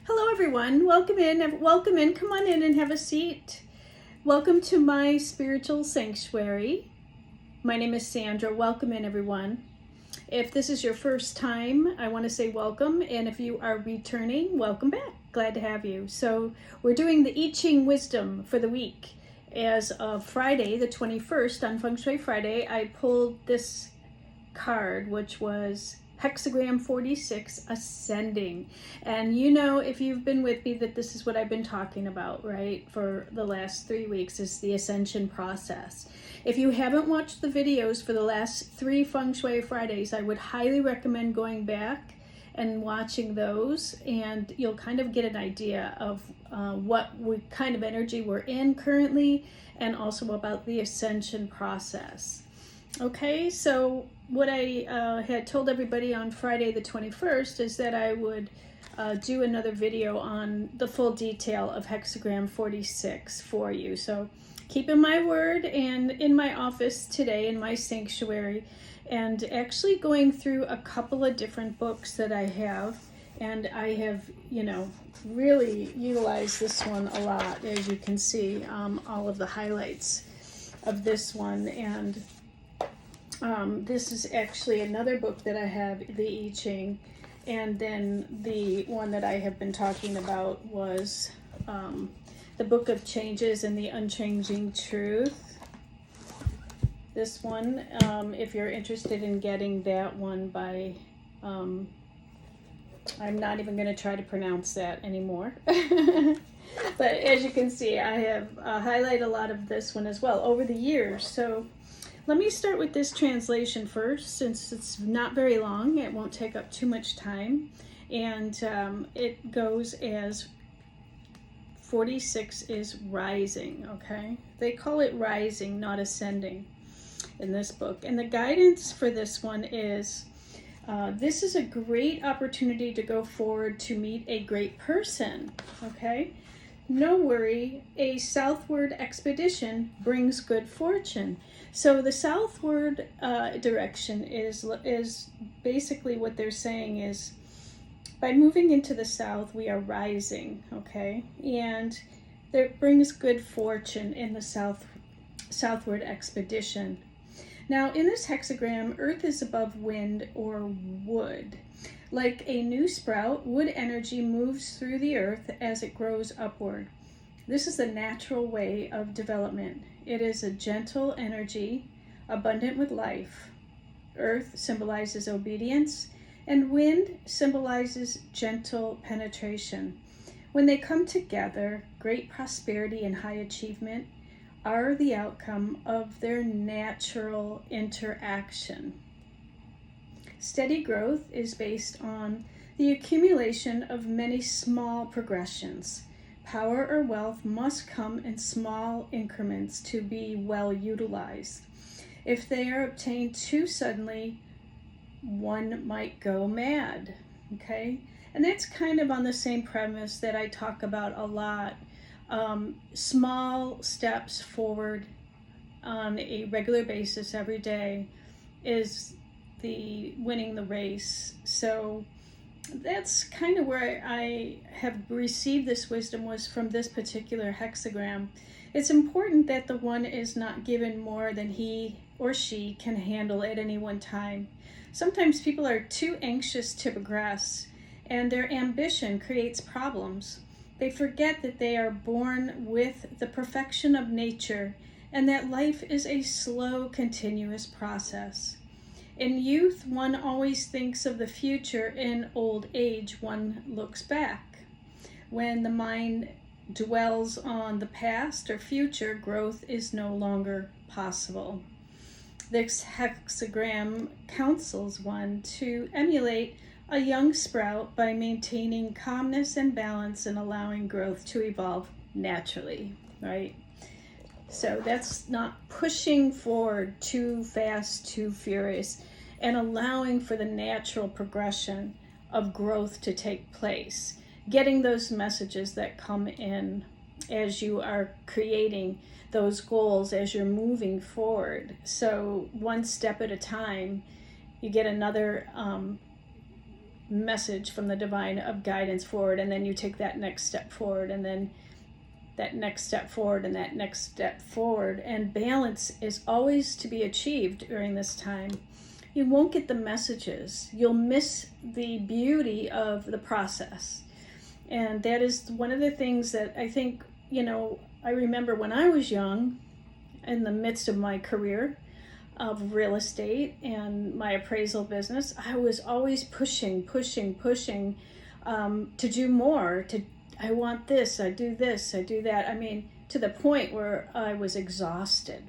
Hello everyone, welcome in, come on in and have a seat. Welcome to my spiritual sanctuary. My name is Sandra, welcome in everyone. If this is your first time, I want to say welcome, and if you are returning, welcome back, glad to have you. So we're doing the I-Ching wisdom for the week. As of Friday, the 21st, on Feng Shui Friday, I pulled this card, which was Hexagram 46, Ascending. And you know, if you've been with me, that this is what I've been talking about, right, for the last 3 weeks, is the ascension process. If you haven't watched the videos for the last 3 Feng Shui Fridays, I would highly recommend going back and watching those, and you'll kind of get an idea of what kind of energy we're in currently, and also about the ascension process. Okay, so what I had told everybody on Friday the 21st is that I would do another video on the full detail of Hexagram 46 for you. So keep in my word, and in my office today in my sanctuary, and actually going through a couple of different books that I have, and I have, really utilized this one a lot, as you can see, all of the highlights of this one. And this is actually another book that I have, the I-Ching, and then the one that I have been talking about was the Book of Changes and the Unchanging Truth. This one, if you're interested in getting that one by, I'm not even going to try to pronounce that anymore. But as you can see, I have highlighted a lot of this one as well over the years. So let me start with this translation first, since it's not very long. It won't take up too much time. And it goes as 46 is rising, okay? They call it rising, not ascending in this book. And the guidance for this one is, this is a great opportunity to go forward to meet a great person, okay? No worry, a southward expedition brings good fortune. So the southward direction is basically what they're saying is, by moving into the south, we are rising, okay? And that brings good fortune in the southward expedition. Now, in this hexagram, Earth is above wind or wood. Like a new sprout, wood energy moves through the earth as it grows upward. This is the natural way of development. It is a gentle energy, abundant with life. Earth symbolizes obedience, and wind symbolizes gentle penetration. When they come together, great prosperity and high achievement are the outcome of their natural interaction. Steady growth is based on the accumulation of many small progressions. Power or wealth must come in small increments to be well utilized. If they are obtained too suddenly, one might go mad, okay? And that's kind of on the same premise that I talk about a lot. Small steps forward on a regular basis every day is the winning the race. So that's kind of where I have received this wisdom, was from this particular hexagram. It's important that the one is not given more than he or she can handle at any one time. Sometimes people are too anxious to progress, and their ambition creates problems. They forget that they are born with the perfection of nature, and that life is a slow, continuous process. In youth, one always thinks of the future. In old age, one looks back. When the mind dwells on the past or future, growth is no longer possible. This hexagram counsels one to emulate a young sprout by maintaining calmness and balance and allowing growth to evolve naturally, right? So that's not pushing forward too fast, too furious, and allowing for the natural progression of growth to take place. Getting those messages that come in as you are creating those goals, as you're moving forward. So one step at a time, you get another message from the divine of guidance forward, and then you take that next step forward, and then that next step forward, and that next step forward. And balance is always to be achieved during this time. You won't get the messages. You'll miss the beauty of the process. And that is one of the things that I think, I remember when I was young, in the midst of my career of real estate and my appraisal business, I was always pushing to do more, I want this, I do that. I mean, to the point where I was exhausted.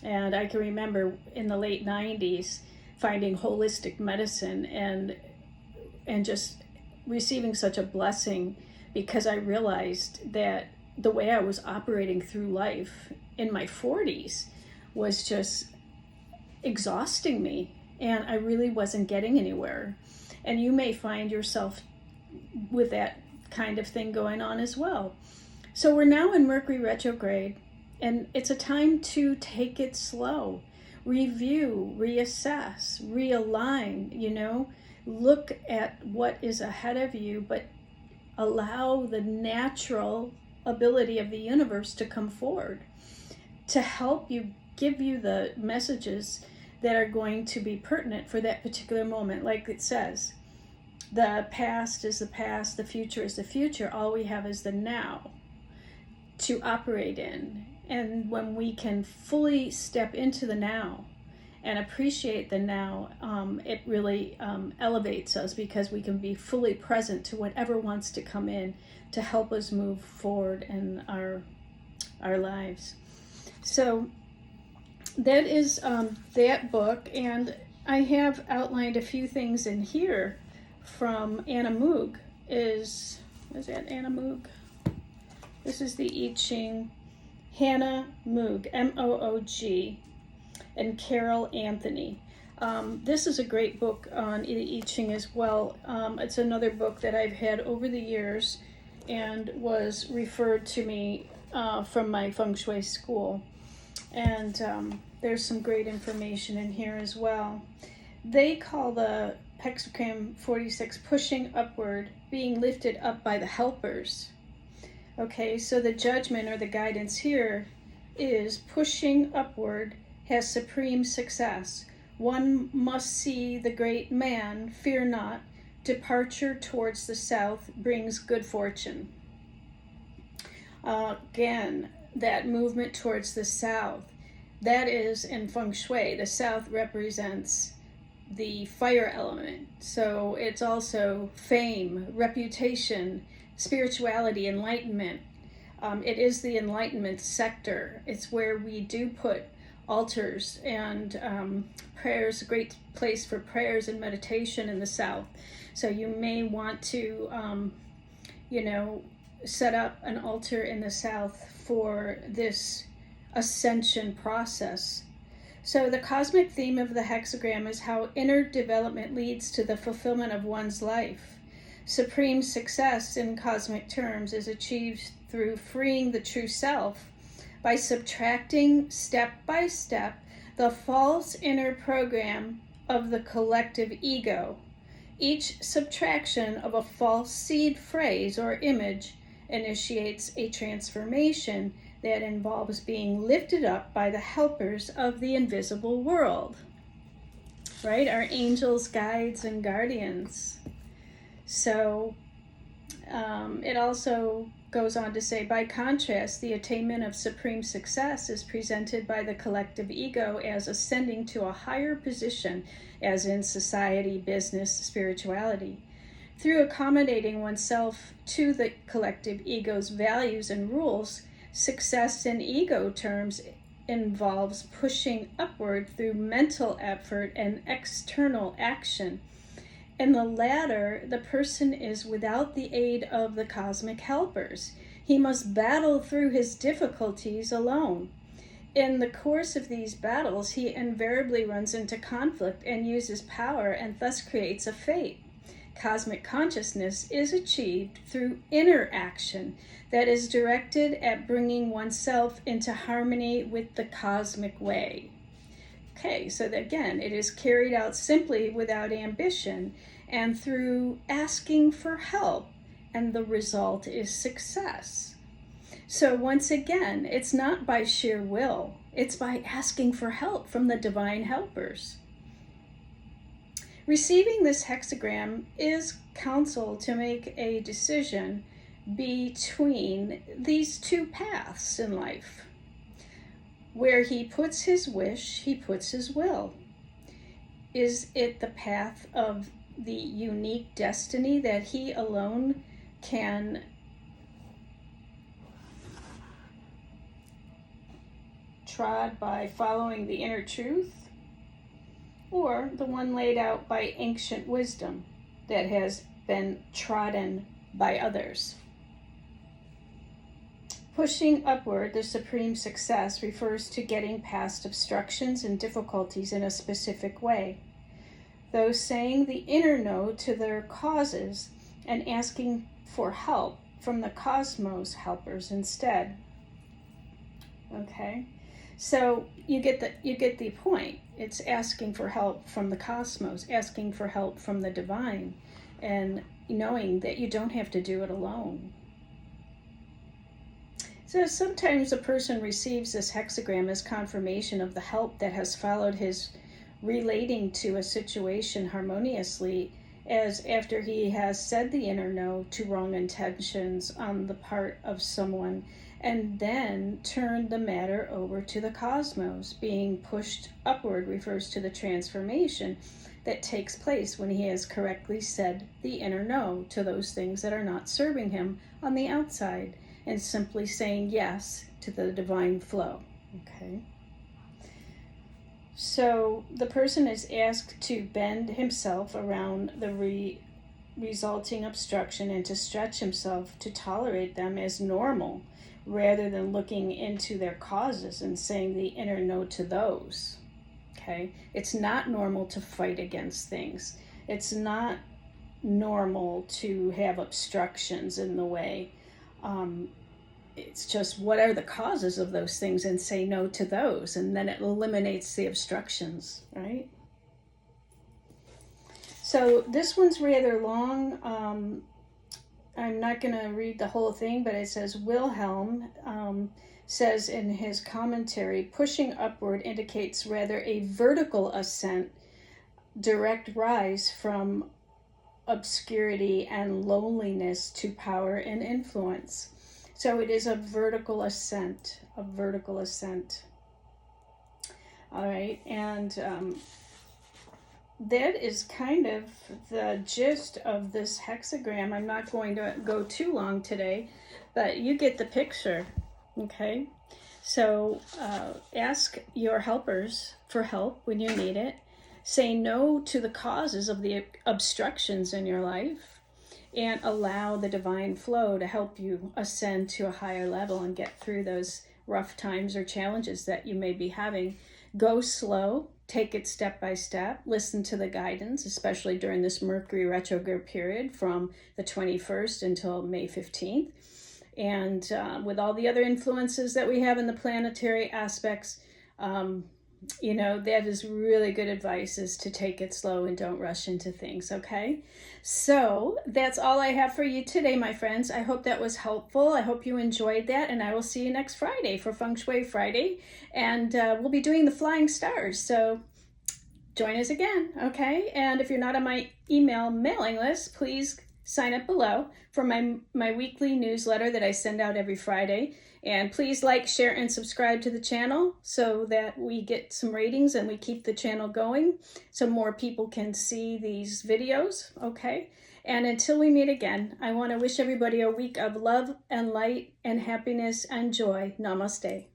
And I can remember in the late 90s finding holistic medicine and just receiving such a blessing, because I realized that the way I was operating through life in my 40s was just exhausting me, and I really wasn't getting anywhere. And you may find yourself with that kind of thing going on as well. So we're now in Mercury retrograde, and it's a time to take it slow, review, reassess, realign, look at what is ahead of you, but allow the natural ability of the universe to come forward to help you, give you the messages that are going to be pertinent for that particular moment. Like it says, the past is the past, the future is the future. All we have is the now to operate in. And when we can fully step into the now and appreciate the now, it really elevates us, because we can be fully present to whatever wants to come in to help us move forward in our lives. So that is that book, and I have outlined a few things in here from Anna Moog. Is that Anna Moog? This is the I-Ching. Hannah Moog, M-O-O-G, and Carol Anthony. This is a great book on the I-Ching as well. It's another book that I've had over the years and was referred to me from my Feng Shui school. And there's some great information in here as well. They call the Hexagram 46 pushing upward, being lifted up by the helpers. Okay, so the judgment or the guidance here is pushing upward has supreme success. One must see the great man, fear not. Departure towards the south brings good fortune. Again, that movement towards the south, that is in Feng Shui. The south represents the fire element. So it's also fame, reputation, spirituality, enlightenment. It is the enlightenment sector. It's where we do put altars and prayers, a great place for prayers and meditation in the south. So you may want to, set up an altar in the south for this ascension process. So the cosmic theme of the hexagram is how inner development leads to the fulfillment of one's life. Supreme success in cosmic terms is achieved through freeing the true self by subtracting step by step the false inner program of the collective ego. Each subtraction of a false seed phrase or image initiates a transformation that involves being lifted up by the helpers of the invisible world, right? Our angels, guides, and guardians. So it also goes on to say, by contrast, the attainment of supreme success is presented by the collective ego as ascending to a higher position, as in society, business, spirituality. Through accommodating oneself to the collective ego's values and rules, success in ego terms involves pushing upward through mental effort and external action. In the latter, the person is without the aid of the cosmic helpers. He must battle through his difficulties alone. In the course of these battles, he invariably runs into conflict and uses power, and thus creates a fate. Cosmic consciousness is achieved through inner action that is directed at bringing oneself into harmony with the cosmic way. Okay, so again, it is carried out simply without ambition and through asking for help, and the result is success. So once again, it's not by sheer will, it's by asking for help from the divine helpers. Receiving this hexagram is counsel to make a decision between these two paths in life. Where he puts his wish, he puts his will. Is it the path of the unique destiny that he alone can trod by following the inner truth, or the one laid out by ancient wisdom that has been trodden by others? Pushing upward, the supreme success refers to getting past obstructions and difficulties in a specific way. Those saying the inner no to their causes and asking for help from the cosmos helpers instead. Okay, so you get the point. It's asking for help from the cosmos, asking for help from the divine, and knowing that you don't have to do it alone. So sometimes a person receives this hexagram as confirmation of the help that has followed his relating to a situation harmoniously, as after he has said the inner no to wrong intentions on the part of someone, and then turned the matter over to the cosmos. Being pushed upward refers to the transformation that takes place when he has correctly said the inner no to those things that are not serving him on the outside, and simply saying yes to the divine flow. Okay. So the person is asked to bend himself around the resulting obstruction and to stretch himself to tolerate them as normal, rather than looking into their causes and saying the inner no to those. Okay? It's not normal to fight against things. It's not normal to have obstructions in the way. It's just, what are the causes of those things, and say no to those, and then it eliminates the obstructions, right? So this one's rather long. I'm not going to read the whole thing, but it says Wilhelm says in his commentary, pushing upward indicates rather a vertical ascent, direct rise from obscurity and loneliness to power and influence. So it is a vertical ascent, All right, and that is kind of the gist of this hexagram. I'm not going to go too long today, but you get the picture, okay? So ask your helpers for help when you need it. Say no to the causes of the obstructions in your life, and allow the divine flow to help you ascend to a higher level and get through those rough times or challenges that you may be having. Go slow, take it step by step, listen to the guidance, especially during this Mercury retrograde period from the 21st until May 15th. And with all the other influences that we have in the planetary aspects, that is really good advice, is to take it slow and don't rush into things, okay? So that's all I have for you today, my friends. I hope that was helpful. I hope you enjoyed that, and I will see you next Friday for Feng Shui Friday, and we'll be doing the flying stars, so join us again, okay? And if you're not on my email mailing list, please sign up below for my weekly newsletter that I send out every Friday. And please like, share, and subscribe to the channel so that we get some ratings and we keep the channel going so more people can see these videos, okay? And until we meet again, I want to wish everybody a week of love and light and happiness and joy. Namaste.